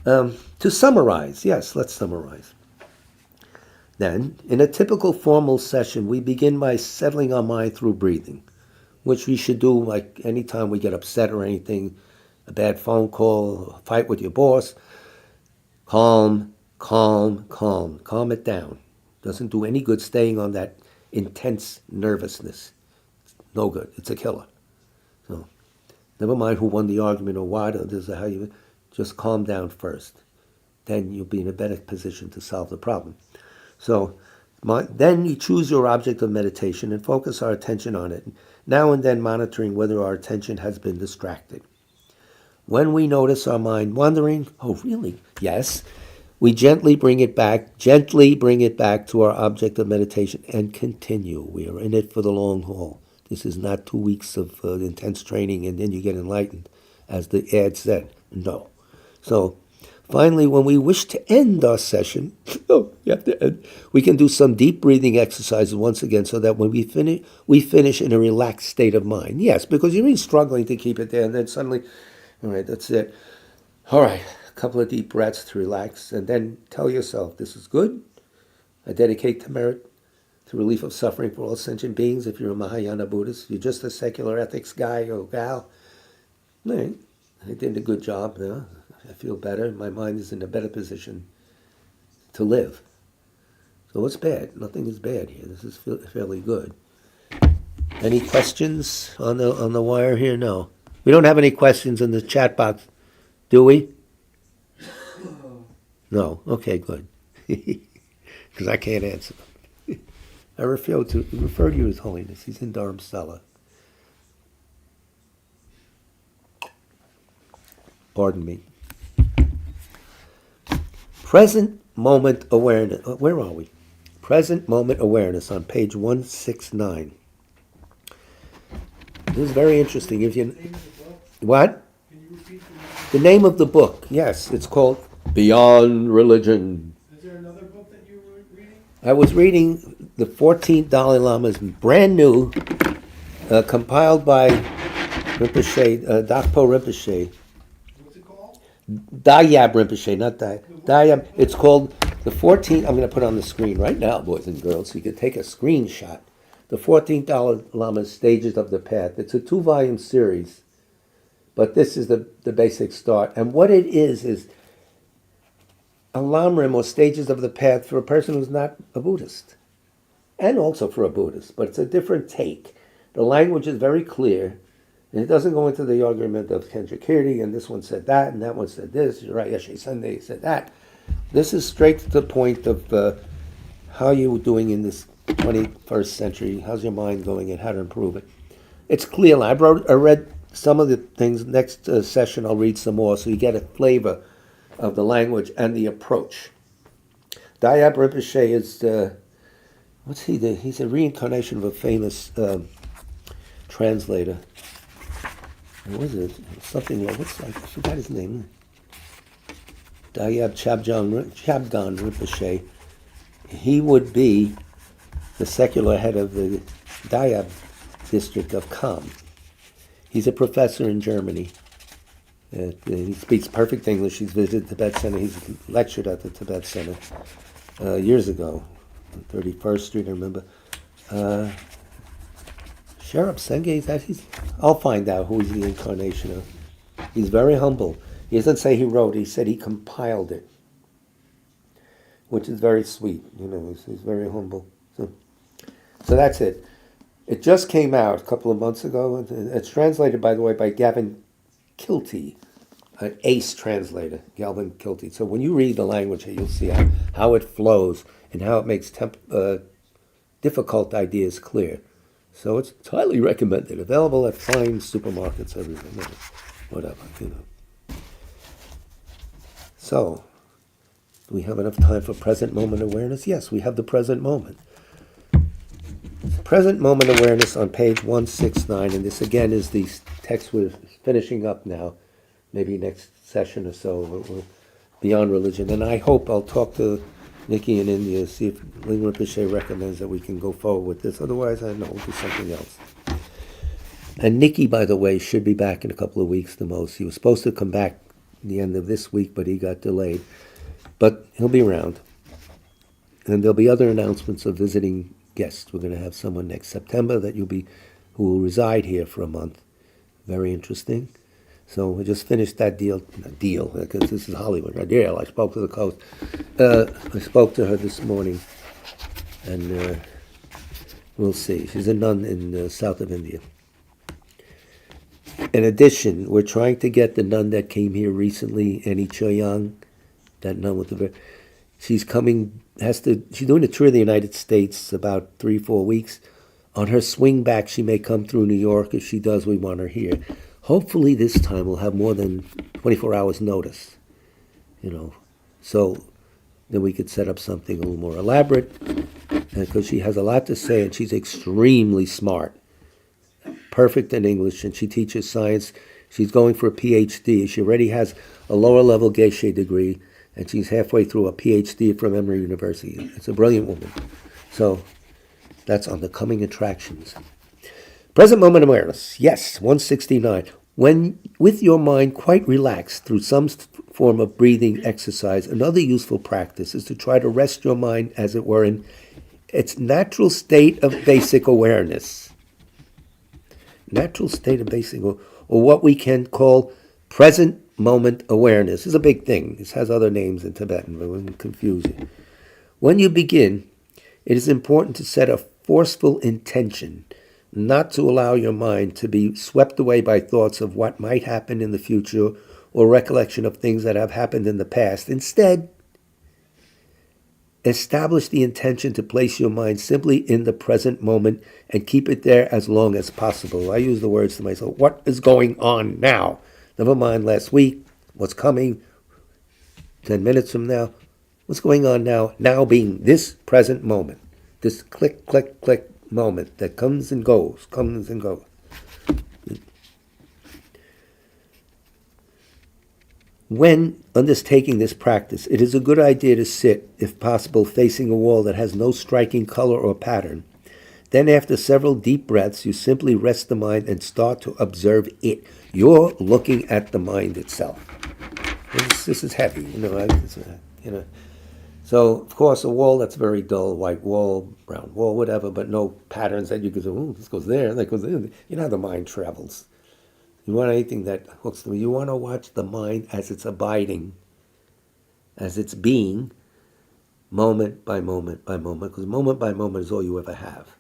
To summarize, yes, let's summarize. Then, in a typical formal session, we begin by settling our mind through breathing, which we should do like anytime we get upset or anything, a bad phone call, a fight with your boss. Calm, calm, calm. Calm it down. Doesn't do any good staying on that intense nervousness. It's no good. It's a killer. So, never mind who won the argument or what, or this is how you just calm down first. Then you'll be in a better position to solve the problem. So then you choose your object of meditation and focus our attention on it, now and then monitoring whether our attention has been distracted. When we notice our mind wandering, oh really? Yes, we gently bring it back to our object of meditation and continue. We are in it for the long haul. This is not 2 weeks of intense training and then you get enlightened, as the ad said. No. So, finally, when we wish to end our session, we can do some deep breathing exercises once again so that when we finish in a relaxed state of mind. Yes, because you're really struggling to keep it there and then suddenly, all right, that's it. All right, a couple of deep breaths to relax and then tell yourself, this is good. I dedicate to merit, to relief of suffering for all sentient beings. If you're a Mahayana Buddhist, you're just a secular ethics guy or gal. All right, I did a good job. I feel better. My mind is in a better position to live. So what's bad? Nothing is bad here. This is fairly good. Any questions on the wire here? No. We don't have any questions in the chat box, do we? No. Okay, good. Because I can't answer them. I refer to you as Holiness. He's in Dharamsala. Pardon me. Present moment awareness. Where are we? Present moment awareness on page 169. This is very interesting. If you What? Can you repeat The name of the book, yes, it's called Beyond Religion. Is there another book that you were reading? I was reading the 14th Dalai Lama's brand new, compiled by Rinpoche, Dakpo Rinpoche. What's it called? Dayab Rinpoche, not Dayab. It's called the 14th. I'm going to put it on the screen right now, boys and girls, so you can take a screenshot. The 14th Dalai Lama's Stages of the Path. It's a 2-volume series, but this is the basic start. And what it is a lamrim, or stages of the path, for a person who's not a Buddhist, and also for a Buddhist, but it's a different take. The language is very clear, and it doesn't go into the argument of Kenjikirti, and this one said that, and that one said this. You're right, Yeshe Sunday said that. This is straight to the point of how you're doing in this 21st century, how's your mind going, and how to improve it. It's clear. I read some of the things. Next session I'll read some more, so you get a flavor of the language and the approach. Dayab Rinpoche is, what's he? He's a reincarnation of a famous translator. What was it? Something like, I forgot his name. Dayab Chabgan Rinpoche. He would be the secular head of the Dayab district of Kham. He's a professor in Germany. He speaks perfect English. He's visited the Tibet Center. He's lectured at the Tibet Center years ago, on 31st Street, I remember. Sherab Senge, I'll find out who he's the incarnation of. He's very humble. He doesn't say he wrote, he said he compiled it, which is very sweet. He's very humble. So that's it. It just came out a couple of months ago. It's translated, by the way, by Gavin Kilty, an ace translator, Gavin Kilty. So when you read the language, you'll see how it flows and how it makes difficult ideas clear. So it's highly recommended. Available at fine supermarkets everywhere. Whatever. So, do we have enough time for present moment awareness? Yes, we have the present moment. Present moment awareness on page 169, and this again is the text we're finishing up now, maybe next session or so, we're beyond religion. And I hope I'll talk to Nikki in India, see if Ling Rinpoche recommends that we can go forward with this. Otherwise, I know we'll do something else. And Nikki, by the way, should be back in a couple of weeks the most. He was supposed to come back at the end of this week, but he got delayed. But he'll be around. And there'll be other announcements of visiting guests. We're going to have someone next September who will reside here for a month. Very interesting. So we just finished that deal, because this is Hollywood, right? Yeah, I spoke to the coast. I spoke to her this morning, and we'll see. She's a nun in the south of India. In addition, we're trying to get the nun that came here recently, Annie Choyang, that nun with the... She's coming, she's doing a tour of the United States about 3-4 weeks. On her swing back, she may come through New York. If she does, we want her here. Hopefully this time we'll have more than 24 hours notice, so then we could set up something a little more elaborate, because she has a lot to say, and she's extremely smart, perfect in English, and she teaches science. She's going for a PhD. She already has a lower level Geshe degree, and she's halfway through a PhD from Emory University. It's a brilliant woman. So that's on the coming attractions. Present moment awareness. Yes, 169. When with your mind quite relaxed through some form of breathing exercise, another useful practice is to try to rest your mind, as it were, in its natural state of basic awareness. Natural state of basic, or what we can call present moment awareness. This is a big thing. This has other names in Tibetan, but it wouldn't confuse you. When you begin, it is important to set a forceful intention, not to allow your mind to be swept away by thoughts of what might happen in the future or recollection of things that have happened in the past. Instead, establish the intention to place your mind simply in the present moment and keep it there as long as possible. I use the words to myself, what is going on now? Never mind last week, what's coming 10 minutes from now. What's going on now? Now being this present moment, this click, click, click moment that comes and goes. When undertaking this practice, it is a good idea to sit, if possible, facing a wall that has no striking color or pattern. Then, after several deep breaths, you simply rest the mind and start to observe it. You're looking at the mind itself. This is heavy, So, of course, a wall that's very dull, white wall, brown wall, whatever, but no patterns that you can say, oh, this goes there, that goes there. You know how the mind travels. You want anything that hooks them. You want to watch the mind as it's abiding, as it's being, moment by moment by moment, because moment by moment is all you ever have.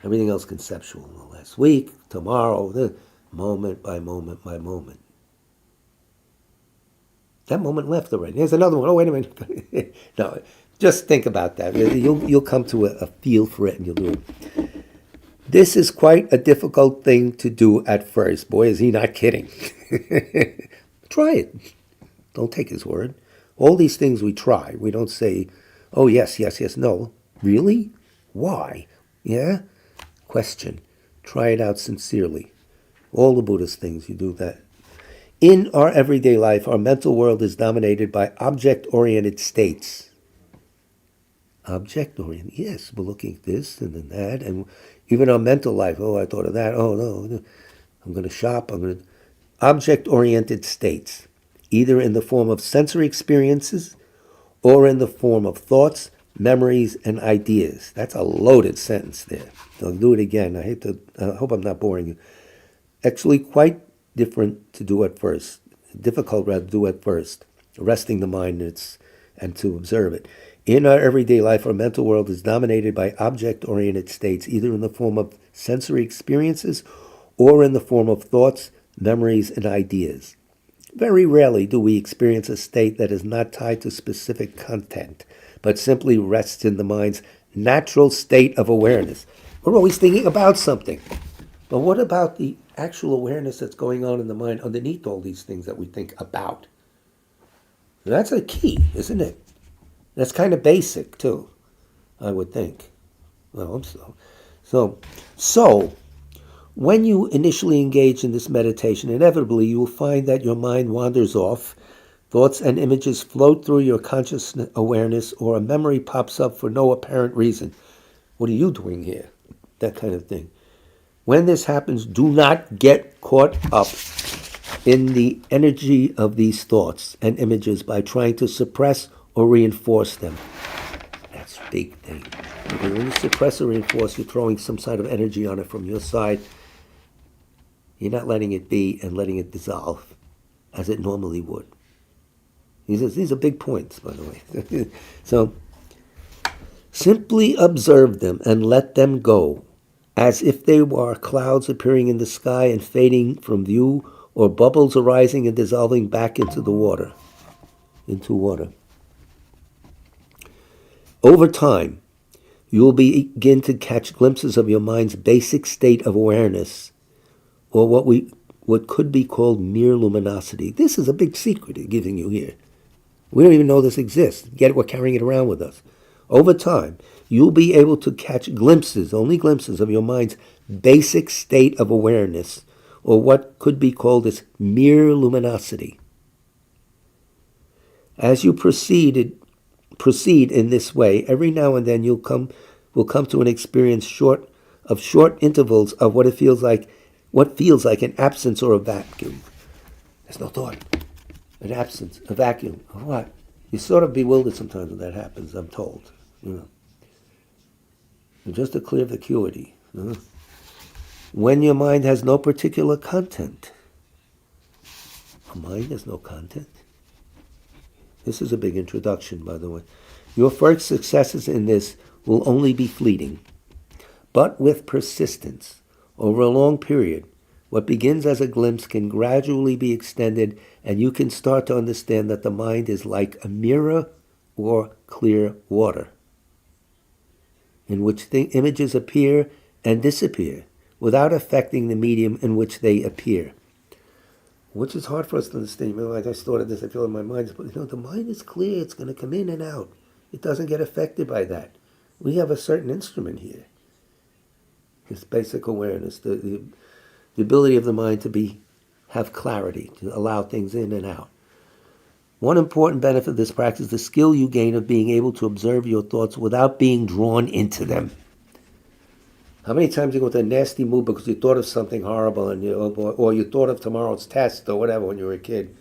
Everything else conceptual. Last week, tomorrow, moment by moment by moment. That moment left already. There's another one. Oh, wait a minute. No, just think about that. You'll come to a feel for it and you'll do it. This is quite a difficult thing to do at first. Boy, is he not kidding. Try it. Don't take his word. All these things we try. We don't say, oh, yes, yes, yes. No. Really? Why? Yeah? Question. Try it out sincerely. All the Buddhist things, you do that. In our everyday life, our mental world is dominated by object-oriented states. Object-oriented, yes, we're looking at this and then that, and even our mental life, oh, I thought of that, oh, no, I'm going to shop, Object-oriented states, either in the form of sensory experiences or in the form of thoughts, memories, and ideas. That's a loaded sentence there. I'll do it again. I hope I'm not boring you. Actually, quite different to do at first, difficult rather to do at first, resting the mind and to observe it. In our everyday life, our mental world is dominated by object-oriented states, either in the form of sensory experiences or in the form of thoughts, memories, and ideas. Very rarely do we experience a state that is not tied to specific content, but simply rests in the mind's natural state of awareness. We're always thinking about something. But what about the actual awareness that's going on in the mind underneath all these things that we think about? That's a key, isn't it? That's kind of basic, too, I would think. Well, I hope so. So, when you initially engage in this meditation, inevitably you will find that your mind wanders off, thoughts and images float through your conscious awareness, or a memory pops up for no apparent reason. What are you doing here? That kind of thing. When this happens, do not get caught up in the energy of these thoughts and images by trying to suppress or reinforce them. That's a big thing. Because when you suppress or reinforce, you're throwing some sort of energy on it from your side. You're not letting it be and letting it dissolve as it normally would. These are big points, by the way. So, simply observe them and let them go, as if they were clouds appearing in the sky and fading from view, or bubbles arising and dissolving back into the water. Over time, you will begin to catch glimpses of your mind's basic state of awareness, or what could be called mere luminosity. This is a big secret I'm giving you here. We don't even know this exists, yet we're carrying it around with us. Over time, you'll be able to catch glimpses, only glimpses, of your mind's basic state of awareness, or what could be called as mere luminosity. As you proceed in this way, every now and then will come to an experience short intervals of what feels like an absence or a vacuum. There's no thought. An absence, a vacuum of what? You're sort of bewildered sometimes when that happens, I'm told. And just a clear vacuity. When your mind has no particular content. A mind has no content. This is a big introduction, by the way. Your first successes in this will only be fleeting. But with persistence, over a long period, what begins as a glimpse can gradually be extended, and you can start to understand that the mind is like a mirror or clear water, in which images appear and disappear without affecting the medium in which they appear. Which is hard for us to understand. I just thought of this, I feel in my mind, but the mind is clear, it's going to come in and out. It doesn't get affected by that. We have a certain instrument here. This basic awareness, the ability of the mind to have clarity, to allow things in and out. One important benefit of this practice is the skill you gain of being able to observe your thoughts without being drawn into them. How many times you go into a nasty mood because you thought of something horrible and or you thought of tomorrow's test or whatever when you were a kid?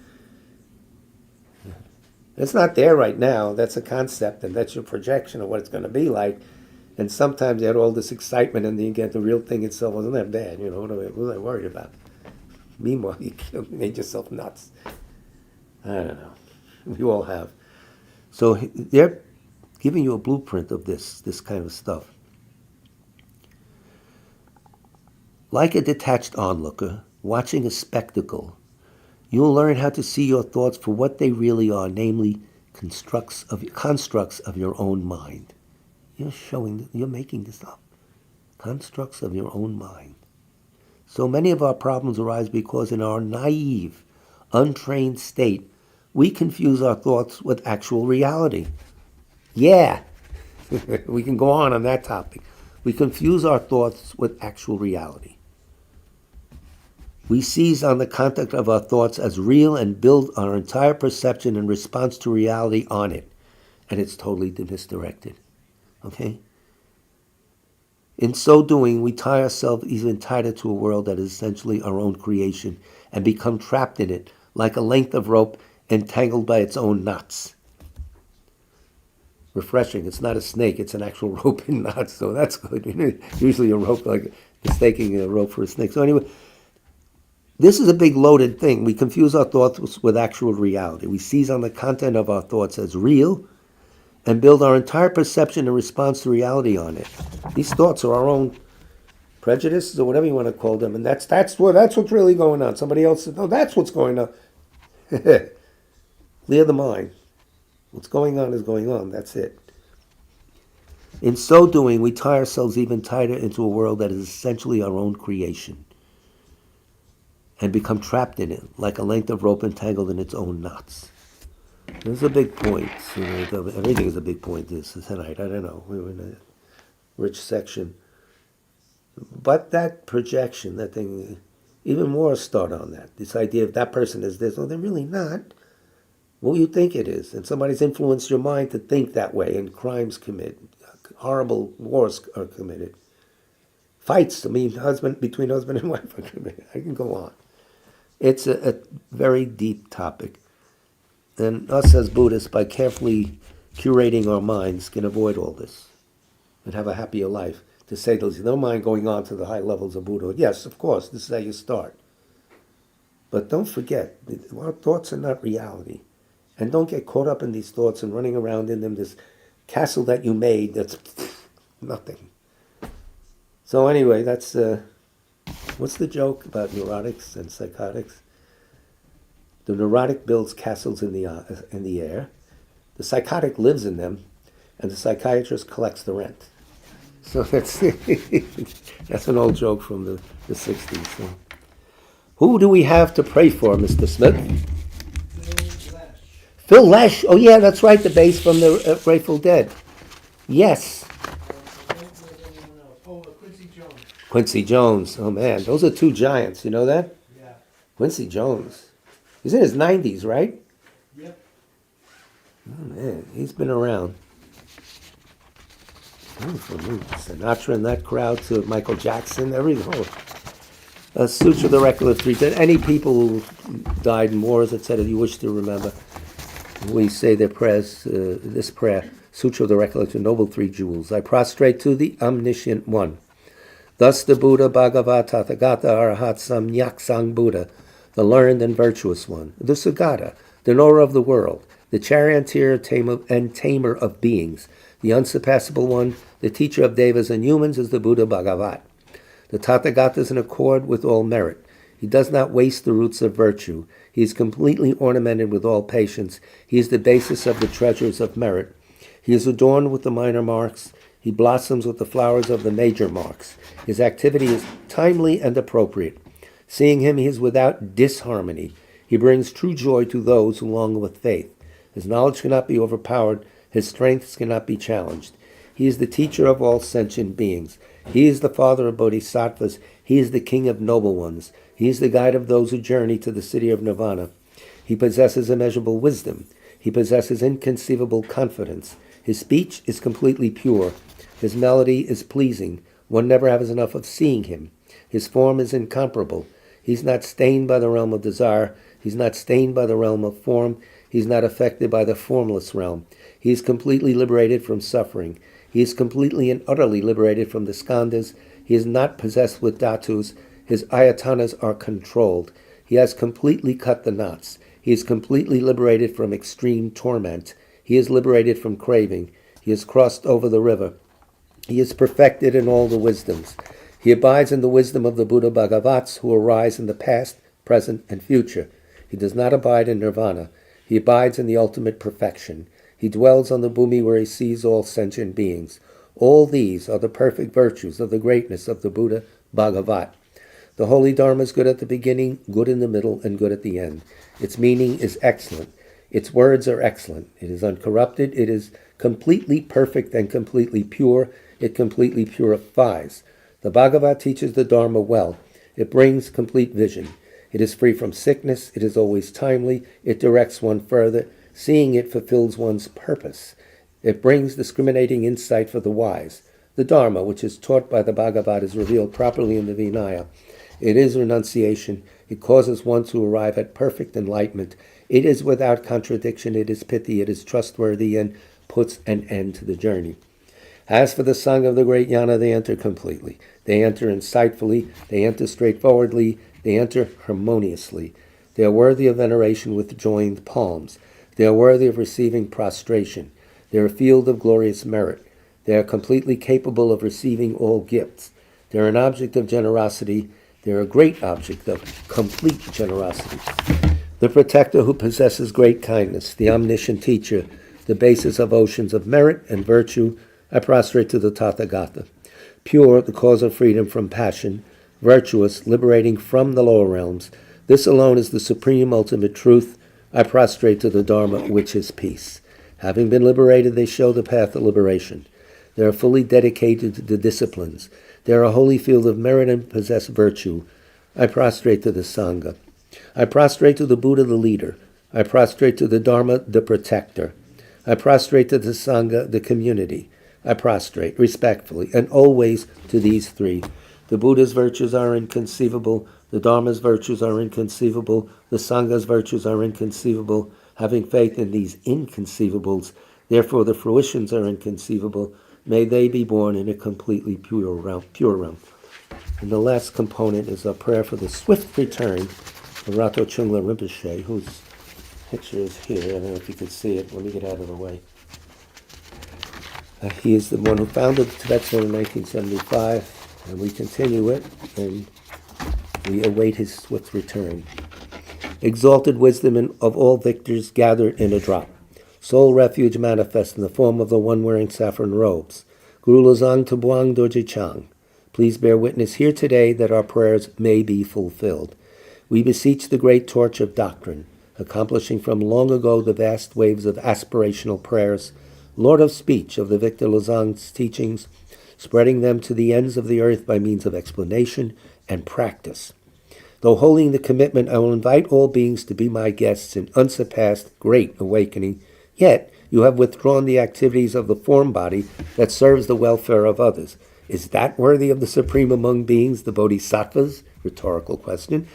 It's not there right now. That's a concept, and that's your projection of what it's going to be like. And sometimes you had all this excitement, and then you get the real thing itself wasn't that bad. What was I worried about? Meanwhile, you made yourself nuts. I don't know. We all have. So they're giving you a blueprint of this kind of stuff. Like a detached onlooker, watching a spectacle, you'll learn how to see your thoughts for what they really are, namely constructs of your own mind. You're making this up. Constructs of your own mind. So many of our problems arise because in our naive, untrained state, we confuse our thoughts with actual reality. Yeah, we can go on that topic. We confuse our thoughts with actual reality. We seize on the content of our thoughts as real and build our entire perception in response to reality on it. And it's totally misdirected. Okay? In so doing, we tie ourselves even tighter to a world that is essentially our own creation and become trapped in it like a length of rope entangled by its own knots. Refreshing. It's not a snake, it's an actual rope in knots, so that's good. Usually a rope, like mistaking a rope for a snake. So anyway, this is a big loaded thing. We confuse our thoughts with actual reality. We seize on the content of our thoughts as real and build our entire perception in response to reality on it. These thoughts are our own prejudices or whatever you want to call them, and that's what's really going on. Somebody else says, "No, that's what's going on." Clear the mind. What's going on is going on. That's it. In so doing, we tie ourselves even tighter into a world that is essentially our own creation and become trapped in it like a length of rope entangled in its own knots. This is a big point. Everything is a big point this tonight. I don't know. We were in a rich section. But that projection, that thing, even more start on that. This idea of that person is this. Well, they're really not. Well, you think it is. And somebody's influenced your mind to think that way, and crimes committed. Horrible wars are committed. Fights, between husband and wife are committed. I can go on. It's a very deep topic. And us as Buddhists, by carefully curating our minds, can avoid all this and have a happier life. To say there's no mind going on to the high levels of Buddha. Yes, of course, this is how you start. But don't forget, our thoughts are not reality. And don't get caught up in these thoughts and running around in them, this castle that you made that's nothing. So anyway, that's, what's the joke about neurotics and psychotics? The neurotic builds castles in the air. The psychotic lives in them, and the psychiatrist collects the rent. So that's an old joke from the 60s. So. Who do we have to pray for, Mr. Smith? Phil Lesh. Phil Lesh. Oh yeah, that's right. The bass from the Grateful Dead. Yes. Quincy Jones. Quincy Jones. Oh man, those are two giants. You know that? Yeah. Quincy Jones. He's in his 90s, right? Yep. Oh man, he's been around. From Sinatra and that crowd to Michael Jackson, everything. Sutra of the Recollet Three. Any people who died in wars, etc., you wish to remember, we say their prayers, this prayer, Sutra of the Recollet, Noble Three Jewels. I prostrate to the Omniscient One. Thus the Buddha, Bhagavata, Tathagata, Arahat, Samyak Sang Buddha, the learned and virtuous one, the Sugata, the knower of the world, the charioteer and tamer of beings, the unsurpassable one, the teacher of devas and humans, is the Buddha Bhagavat. The Tathagata is in accord with all merit. He does not waste the roots of virtue. He is completely ornamented with all patience. He is the basis of the treasures of merit. He is adorned with the minor marks. He blossoms with the flowers of the major marks. His activity is timely and appropriate. Seeing him, he is without disharmony. He brings true joy to those who long with faith. His knowledge cannot be overpowered. His strengths cannot be challenged. He is the teacher of all sentient beings. He is the father of bodhisattvas. He is the king of noble ones. He is the guide of those who journey to the city of nirvana. He possesses immeasurable wisdom. He possesses inconceivable confidence. His speech is completely pure. His melody is pleasing. One never has enough of seeing him. His form is incomparable. He's not stained by the realm of desire. He's not stained by the realm of form. He's not affected by the formless realm. He is completely liberated from suffering. He is completely and utterly liberated from the skandhas. He is not possessed with dhatus. His ayatanas are controlled. He has completely cut the knots. He is completely liberated from extreme torment. He is liberated from craving. He has crossed over the river. He is perfected in all the wisdoms. He abides in the wisdom of the Buddha Bhagavats who arise in the past, present, and future. He does not abide in nirvana. He abides in the ultimate perfection. He dwells on the bhumi where he sees all sentient beings. All these are the perfect virtues of the greatness of the Buddha Bhagavat. The holy Dharma is good at the beginning, good in the middle, and good at the end. Its meaning is excellent. Its words are excellent. It is uncorrupted. It is completely perfect and completely pure. It completely purifies. The Bhagavat teaches the Dharma well. It brings complete vision. It is free from sickness. It is always timely. It directs one further. Seeing it fulfills one's purpose. It brings discriminating insight for the wise. The Dharma, which is taught by the Bhagavat, is revealed properly in the Vinaya. It is renunciation. It causes one to arrive at perfect enlightenment. It is without contradiction. It is pithy. It is trustworthy and puts an end to the journey. As for the Sangha of the great Jnana, they enter completely. They enter insightfully. They enter straightforwardly. They enter harmoniously. They are worthy of veneration with joined palms. They are worthy of receiving prostration. They are a field of glorious merit. They are completely capable of receiving all gifts. They are an object of generosity. They are a great object of complete generosity. The protector who possesses great kindness, the omniscient teacher, the basis of oceans of merit and virtue, I prostrate to the Tathagata. Pure, the cause of freedom from passion, virtuous, liberating from the lower realms. This alone is the supreme ultimate truth. I prostrate to the Dharma, which is peace. Having been liberated, they show the path of liberation. They are fully dedicated to the disciplines. They are a holy field of merit and possess virtue. I prostrate to the Sangha. I prostrate to the Buddha, the leader. I prostrate to the Dharma, the protector. I prostrate to the Sangha, the community. I prostrate respectfully and always to these three. The Buddha's virtues are inconceivable. The Dharma's virtues are inconceivable. The Sangha's virtues are inconceivable. Having faith in these inconceivables, therefore the fruitions are inconceivable. May they be born in a completely pure realm. And the last component is a prayer for the swift return of Rato Chungla Rinpoche, whose picture is here. I don't know if you can see it. Let me get out of the way. He is the one who founded the Tibet in 1975, and we continue it, and we await his swift return. Exalted wisdom of all victors gathered in a drop. Sole refuge manifest in the form of the one wearing saffron robes. Guru Lozang Tabuang Dorje Chang. Please bear witness here today that our prayers may be fulfilled. We beseech the great torch of doctrine, accomplishing from long ago the vast waves of aspirational prayers, Lord of speech of the Victor Lozang's teachings, spreading them to the ends of the earth by means of explanation and practice. Though holding the commitment, I will invite all beings to be my guests in unsurpassed great awakening, yet you have withdrawn the activities of the form body that serves the welfare of others. Is that worthy of the supreme among beings, the bodhisattvas? Rhetorical question.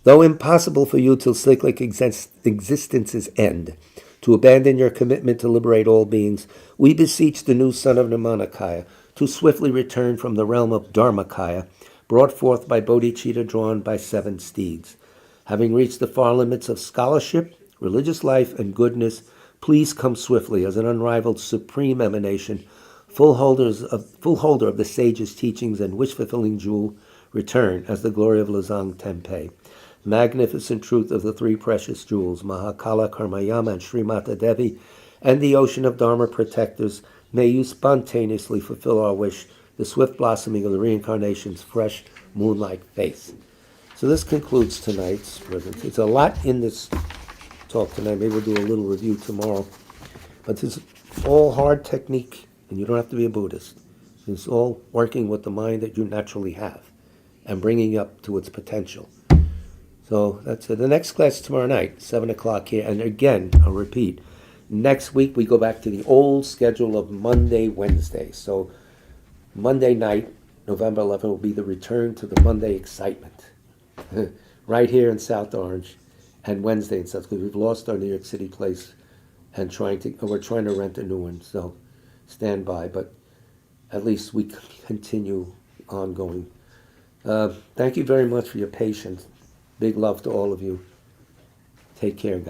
Though impossible for you till cyclic existence's end, to abandon your commitment to liberate all beings, we beseech the new son of Nirmanakaya to swiftly return from the realm of Dharmakaya, brought forth by bodhicitta drawn by 7 steeds. Having reached the far limits of scholarship, religious life, and goodness, please come swiftly as an unrivaled supreme emanation, full holder of the sage's teachings and wish-fulfilling jewel, return as the glory of Lozang Tempe. Magnificent truth of the 3 precious jewels, Mahakala, Karmayama, and Srimata Devi, and the ocean of Dharma protectors, may you spontaneously fulfill our wish, the swift blossoming of the reincarnation's fresh moonlight face. So this concludes tonight's rhythm. It's a lot in this talk tonight. Maybe we'll do a little review tomorrow. But it's all hard technique, and you don't have to be a Buddhist. It's all working with the mind that you naturally have and bringing it up to its potential. So that's it. The next class tomorrow night, 7 o'clock here. And again, I'll repeat, next week we go back to the old schedule of Monday, Wednesday. So Monday night, November 11th, will be the return to the Monday excitement. Right here in South Orange, and Wednesday in South, because we've lost our New York City place and we're trying to rent a new one. So stand by, but at least we continue ongoing. Thank you very much for your patience. Big love to all of you. Take care, guys.